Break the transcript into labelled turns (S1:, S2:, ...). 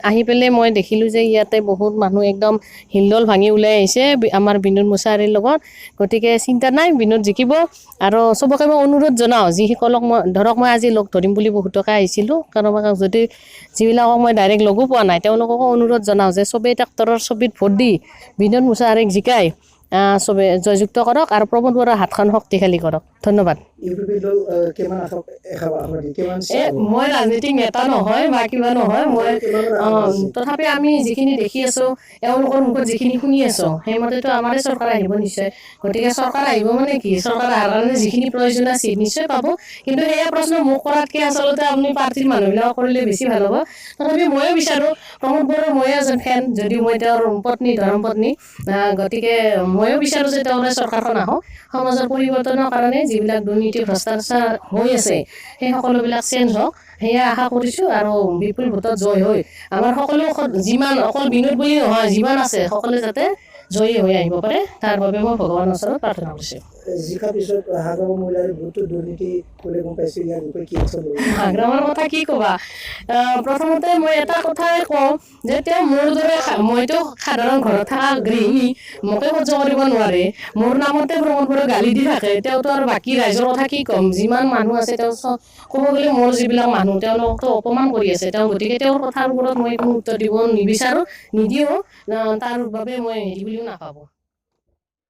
S1: আহি পেলাই মই দেখিলোঁ যে ইয়াতে বহুত মানুহ একদম হিলদল ভাঙি ওলাই আহিছে আমাৰ বিনোদ মুছাহাৰীৰ লগত গতিকে চিন্তা নাই বিনোদ জিকিব আৰু চবকে মই অনুৰোধ জনাওঁ যিসকলক মই ধৰক মই আজি লগ ধৰিম বুলি বহুতকে আহিছিলোঁ কাৰোবাক যদি যিবিলাকক মই ডাইৰেক্ট লগো পোৱা নাই তেওঁলোককো অনুৰোধ জনাওঁ যে চবেই ট্ৰেক্টৰৰ ছবিত ভোট দি বিনোদ মুছাহাৰীক জিকাই চবে জয়যুক্ত কৰক আৰু প্ৰমোদ বৰুৱাৰ হাতখন শক্তিশালী কৰক ধন্যবাদ মই ৰাজনীতিক নেতা নহয় বা কিবা নহয় মই তথাপি আমি যিখিনি দেখি আছোঁ এওঁলোকৰ মুখত যিখিনি শুনি আছোঁ সেইমতেতো আমাৰে চৰকাৰ আহিব নিশ্চয় গতিকে চৰকাৰ আহিব মানে কি চৰকাৰ অহাৰ কাৰণে যিখিনি প্ৰয়োজন আছে নিশ্চয় পাব কিন্তু সেয়া প্ৰশ্ন মোক কৰাতকৈ আচলতে আপুনি পাৰ্টীৰ মানুহবিলাকক কৰিলে বেছি ভাল হ'ব তথাপি ময়ো বিচাৰোঁ প্ৰমোদ বৰুৱাৰ ময়ো এজন ফেন যদিও মই তেওঁৰ পত্নী ধৰ্মপত্নী গতিকে ময়ো বিচাৰোঁ যে তেওঁলোকে চৰকাৰখন আহক সমাজৰ পৰিৱৰ্তনৰ কাৰণে যিবিলাক দুৰ্নীতি ভ্ৰষ্টাচাৰ হৈ আছে সেই সকলোবিলাক চেঞ্জ হওক সেয়া আশা কৰিছোঁ আৰু বিপুল ভোটত জয় হৈ আমাৰ সকলো যিমান অকল বিনোদ বুলি নহয় যিমান আছে সকলোৱে যাতে জয়ী হৈ আহিব পাৰে তাৰ বাবে মই ভগৱানৰ ওচৰত প্ৰাৰ্থনা কৰিছোঁ হাগ্ৰামৰ কথা কি ক'বা প্ৰথমতে মই এটা কথাই কওঁ যে তেওঁ মোৰ দৰে মইতো সাধাৰণ ঘৰত থকা গৃহিণী মোকে সহ্য কৰিব নোৱাৰে মোৰ নামতে প্ৰমোদ বৰুৱাই গালি দি থাকে তেওঁতো আৰু বাকী ৰাইজৰ কথা কি ক'ম যিমান মানুহ আছে তেওঁ ক'ব গ'লে মোৰ যিবিলাক মানুহ তেওঁলোকতো অপমান কৰি আছে তেওঁ গতিকে তেওঁৰ কথাৰ ওপৰত মই কোনো উত্তৰ দিব নিবিচাৰোঁ নিদিওঁ তাৰ বাবে মই হেৰি বুলিও নাভাবোঁ